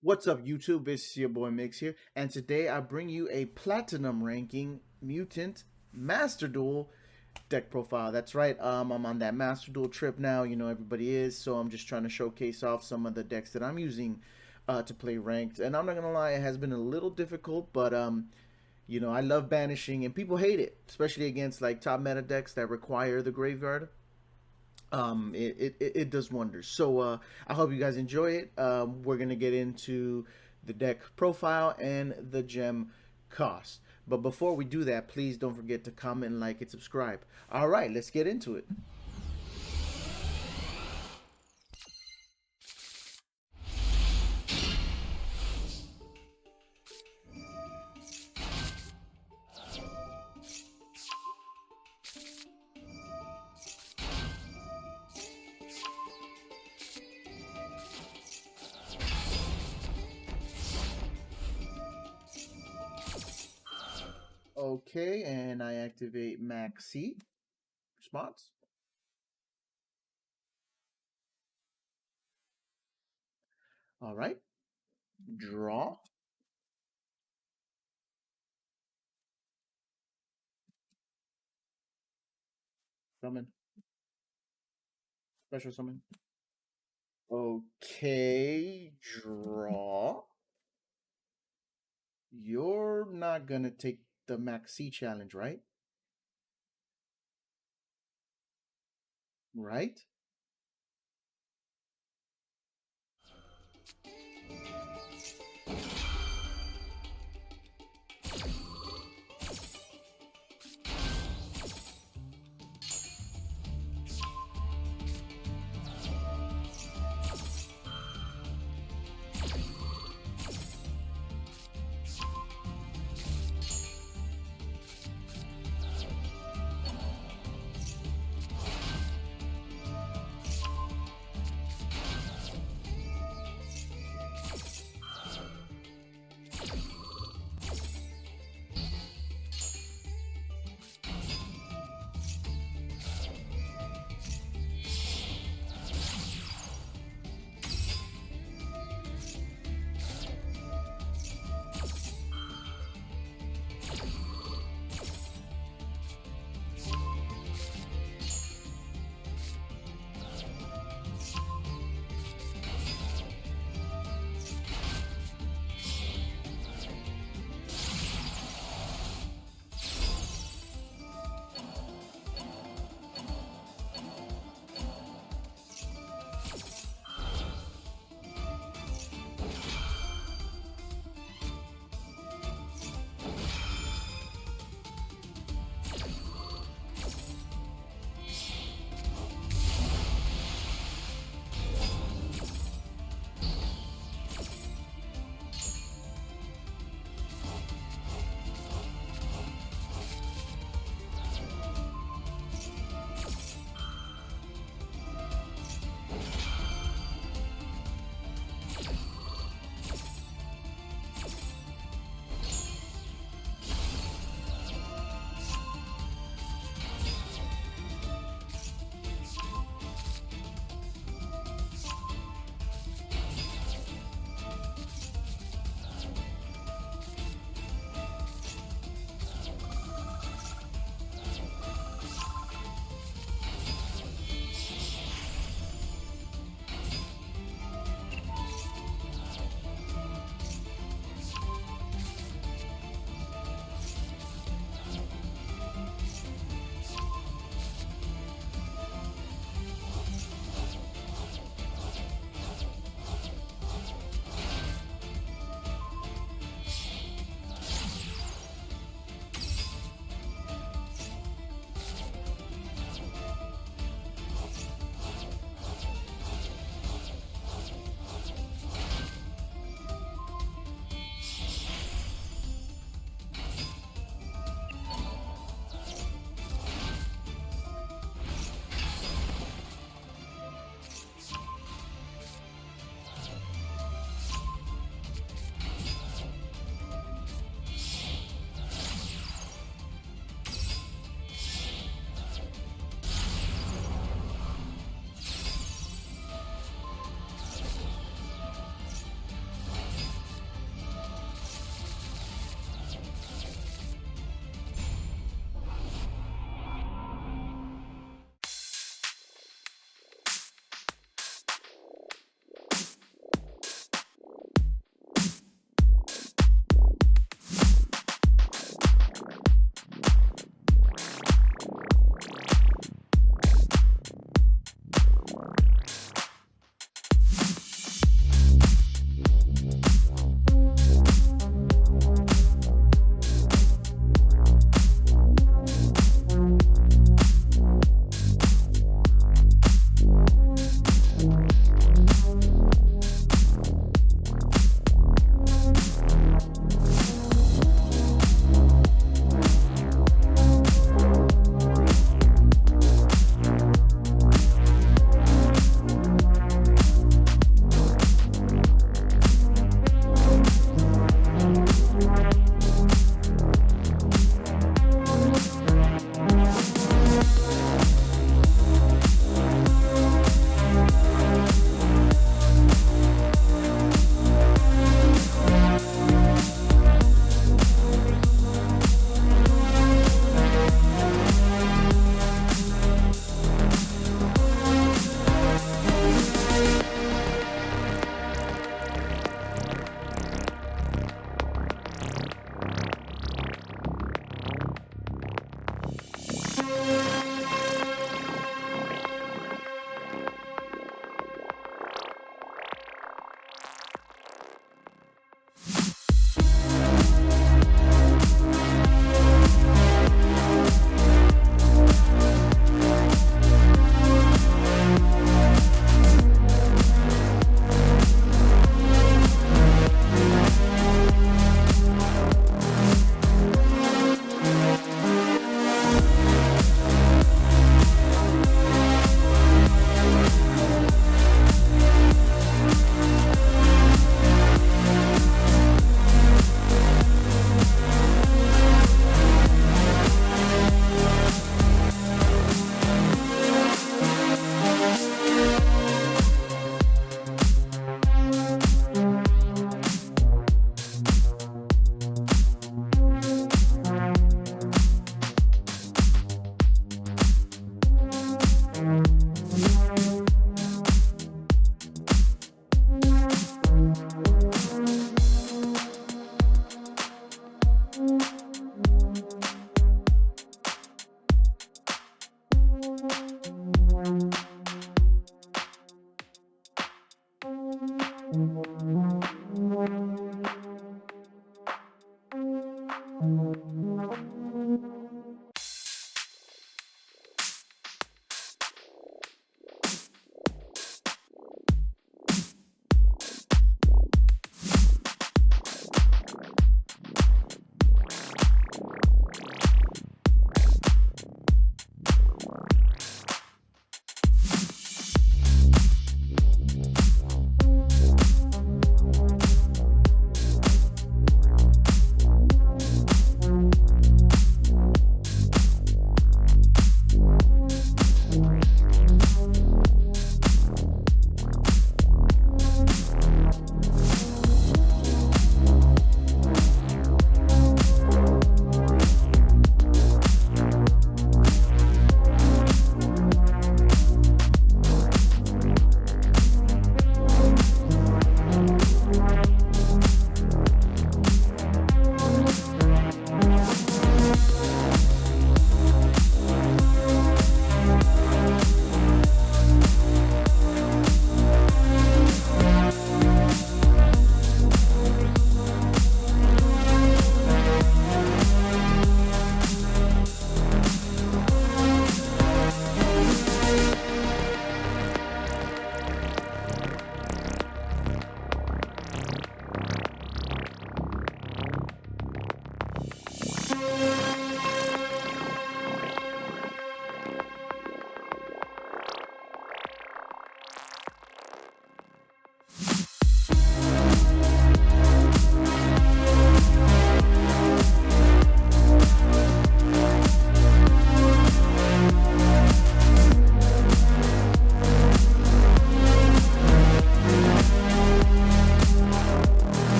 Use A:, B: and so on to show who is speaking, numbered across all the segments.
A: What's up, YouTube? It's your boy Migz here, and today I bring you a platinum ranking mutant master duel deck profile. That's right. I'm on that master duel trip now. You know everybody is, so I'm just trying to showcase off some of the decks that I'm using to play ranked. And I'm not gonna lie, it has been a little difficult, but I love banishing, and people hate it, especially against like top meta decks that require the graveyard. It does wonders. So I hope you guys enjoy it. We're gonna get into the deck profile and the gem cost. But before we do that, please don't forget to comment, like, and subscribe. All right, let's get into it. Okay, and I activate Max C response. All right, draw. Summon. Special summon. Okay, draw. You're not gonna take the Max C challenge, right? Right?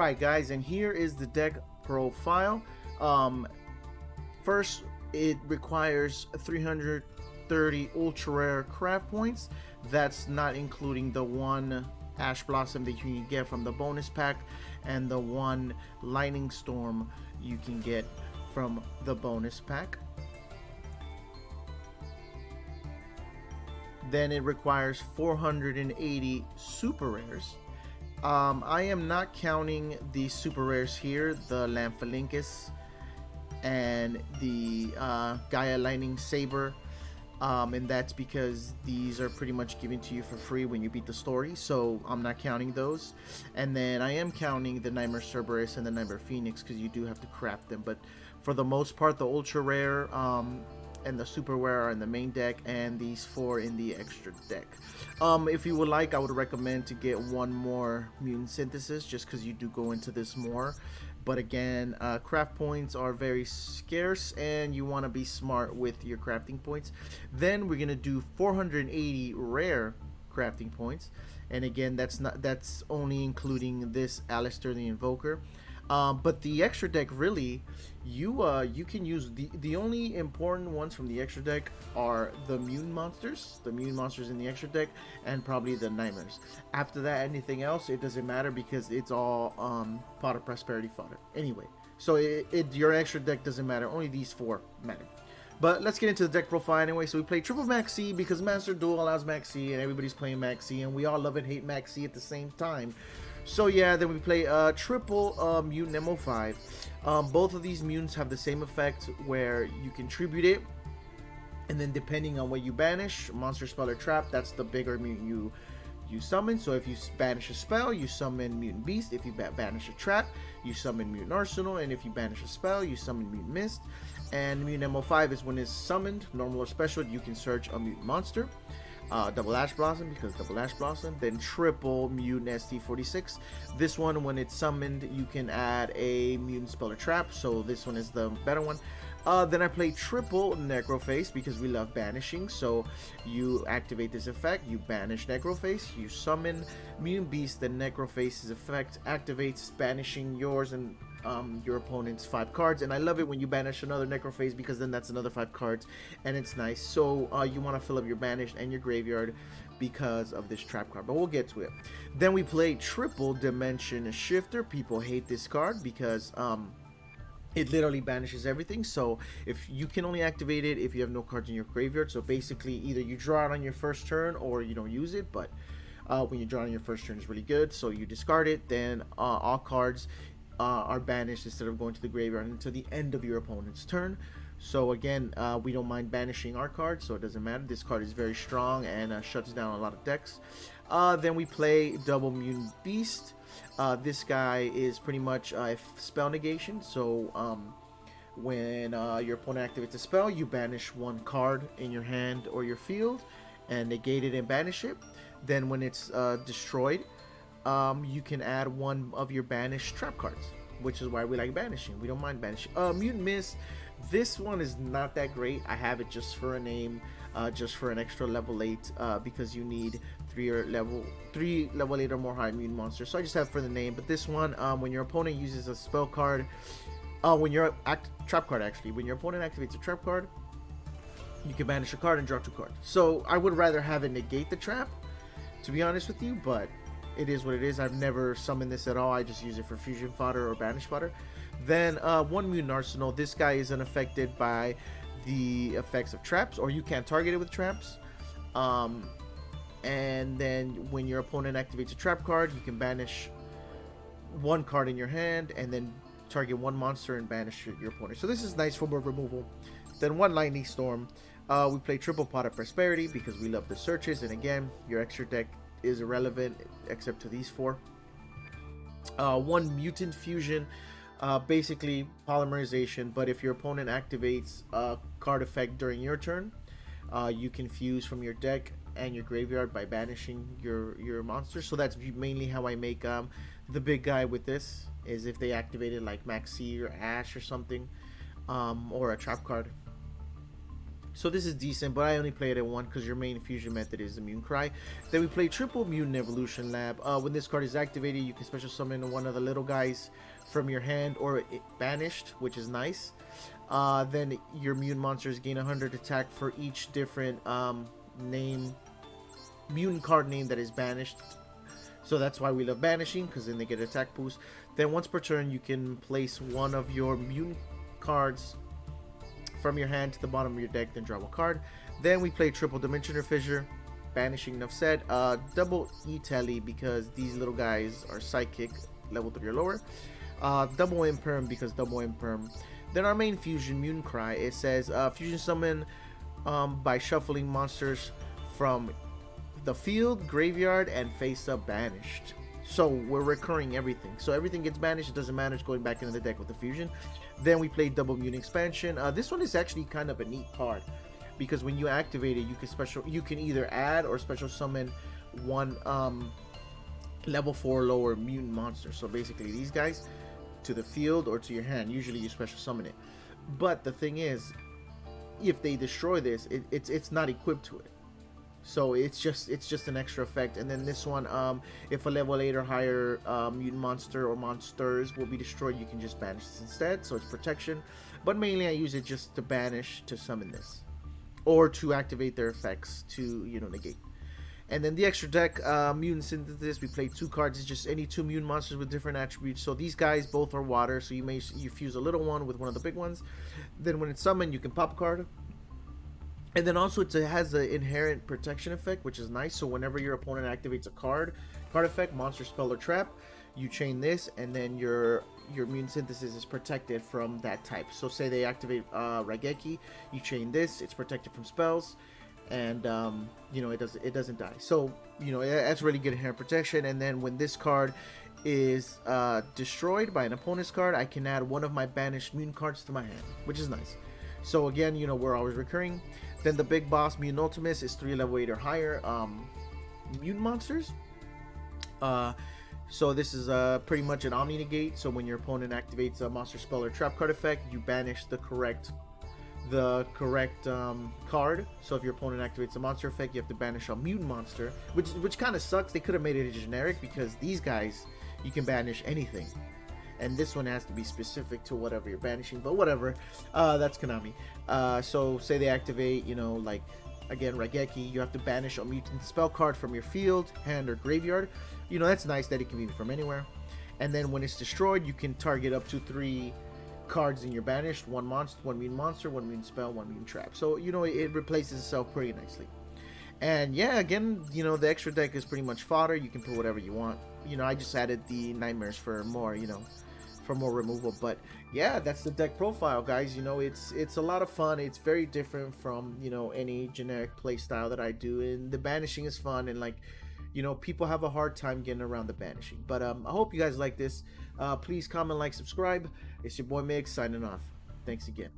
A: right, guys, and here is the deck profile. First, it requires 330 ultra rare craft points. That's not including the one Ash Blossom that you can get from the bonus pack and the one Lightning Storm you can get from the bonus pack. Then it requires 480 super rares. I am not counting the super rares here, the Lamphalinkus and the Gaia Lightning Saber, and that's because these are pretty much given to you for free when you beat the story, so I'm not counting those. And then I am counting the Nightmare Cerberus and the Nightmare Phoenix because you do have to craft them, but for the most part the ultra rare and the super rare are in the main deck, and these 4 in the extra deck. If you would like, I would recommend to get one more Mutant Synthesis just because you do go into this more. But again, craft points are very scarce and you want to be smart with your crafting points. Then we're going to do 480 rare crafting points, and again that's only including this Alistair the Invoker. But the extra deck, really, you can use the only important ones from the extra deck are the mutant monsters in the extra deck, and probably the nightmares. After that, anything else, it doesn't matter because it's all pot of prosperity fodder anyway. So your extra deck doesn't matter. Only these 4 matter. But let's get into the deck profile anyway. So we play triple Max C because Master Duel allows Max C, and everybody's playing Max C, and we all love and hate Max C at the same time. So yeah, then we play triple Mutant MO5. Both of these mutants have the same effect where you contribute it, and then depending on what you banish, monster, spell, or trap, that's the bigger mutant you summon. So if you banish a spell, you summon Mutant Beast. If you banish a trap, you summon Mutant Arsenal. And if you banish a spell, you summon Mutant Mist. And Mutant MO5 is when it's summoned, normal or special, you can search a mutant monster. Double Ash Blossom because double Ash Blossom. Then triple Mutant ST46. This one, when it's summoned, you can add a mutant spell or trap, so this one is the better one. Then I play triple Necroface because we love banishing, so you activate this effect, you banish Necroface, you summon Mutant Beast, then Necroface's effect activates, banishing yours and your opponent's 5 cards. And I love it when you banish another Necroface because then that's another 5 cards, and it's nice. So you want to fill up your banished and your graveyard because of this trap card, but we'll get to it. Then we play triple Dimension Shifter. People hate this card because it literally banishes everything. So if you can only activate it if you have no cards in your graveyard, so basically either you draw it on your first turn or you don't use it. But when you draw it on your first turn, it's really good, so you discard it, then all cards are banished instead of going to the graveyard until the end of your opponent's turn. So again, we don't mind banishing our cards, so it doesn't matter. This card is very strong and shuts down a lot of decks. Then we play double Mutant Beast. This guy is pretty much a spell negation, so when your opponent activates a spell, you banish 1 card in your hand or your field and negate it and banish it. Then when it's destroyed, you can add 1 of your banished trap cards, which is why we like banishing. We don't mind banishing. Mutant Mist, this one is not that great. I have it just for a name, just for an extra level 8, because you need 3 level 8 or more high mutant monsters. So I just have it for the name. But this one, when your opponent uses a spell card, when your trap card actually, when your opponent activates a trap card, you can banish a card and draw 2 cards. So I would rather have it negate the trap, to be honest with you, but it is what it is. I've never summoned this at all. I just use it for fusion fodder or banish fodder. Then 1 Mutant Arsenal. This guy is unaffected by the effects of traps, or you can't target it with traps. And then when your opponent activates a trap card, you can banish 1 card in your hand and then target 1 monster and banish your opponent. So this is nice for removal. Then 1 Lightning Storm. We play triple Pot of Prosperity because we love the searches, and again, your extra deck is irrelevant except to these 4. 1 Mutant Fusion, basically polymerization, but if your opponent activates a card effect during your turn, you can fuse from your deck and your graveyard by banishing your monster. So that's mainly how I make the big guy with this, is if they activated like Maxi or Ash or something, or a trap card. So this is decent, but I only played it one because your main fusion method is the Mutant Cry. Then we play triple Mutant Evolution Lab. When this card is activated, you can special summon one of the little guys from your hand or banished, which is nice. Then your mutant monsters gain 100 attack for each different mutant card name that is banished. So that's why we love banishing, because then they get attack boost. Then once per turn, you can place one of your mutant cards from your hand to the bottom of your deck, then draw a card. Then we play triple Dimensioner Fissure, banishing, enough said. Double E-Tele, because these little guys are psychic, level 3 or lower. Double Imperm, because double Imperm. Then our main fusion, Mutant Cry, it says fusion summon by shuffling monsters from the field, graveyard, and face up banished. So we're recurring everything. So everything gets banished, it doesn't matter, it's going back into the deck with the fusion. Then we play double Mutant Expansion. This one is actually kind of a neat card, because when you activate it, you can either add or special summon one level 4 lower mutant monster. So basically these guys to the field or to your hand. Usually you special summon it. But the thing is, if they destroy this, it's not equipped to it. So it's just an extra effect. And then this one, if a level 8 or higher mutant monster or monsters will be destroyed, you can just banish this instead. So it's protection. But mainly I use it just to banish, to summon this, or to activate their effects to, you know, negate. And then the extra deck, Mutant Synthesis, we play 2 cards. It's just any 2 mutant monsters with different attributes. So these guys both are water, so you fuse a little one with one of the big ones. Then when it's summoned, you can pop a card. And then also it has an inherent protection effect, which is nice. So whenever your opponent activates a card effect, monster, spell, or trap, you chain this, and then your Mutant Synthesis is protected from that type. So say they activate Raigeki, you chain this, it's protected from spells, and you know, it doesn't die. So you know, that's really good inherent protection. And then when this card is destroyed by an opponent's card, I can add one of my banished mutant cards to my hand, which is nice. So again, you know, we're always recurring. Then the big boss, Mutant Ultimus, is 3 level 8 or higher mutant monsters. So this is pretty much an Omni Negate. So when your opponent activates a monster, spell, or trap card effect, you banish the correct card. So if your opponent activates a monster effect, you have to banish a mutant monster, which kind of sucks. They could have made it a generic, because these guys, you can banish anything. And this one has to be specific to whatever you're banishing, but whatever. That's Konami. So say they activate, you know, like, again, Raigeki, you have to banish a mutant spell card from your field, hand, or graveyard. You know, that's nice that it can be from anywhere. And then when it's destroyed, you can target up to 3 cards in your banished, 1 monster, 1 mutant monster, 1 mutant spell, 1 mutant trap. So, you know, it replaces itself pretty nicely. And yeah, again, you know, the extra deck is pretty much fodder. You can put whatever you want. You know, I just added the nightmares for more, you know, for more removal. But yeah, that's the deck profile, guys. You know, it's a lot of fun. It's very different from, you know, any generic play style that I do, and the banishing is fun, and like, you know, people have a hard time getting around the banishing. But I hope you guys like this. Please comment, like, subscribe. It's your boy Migz signing off. Thanks again.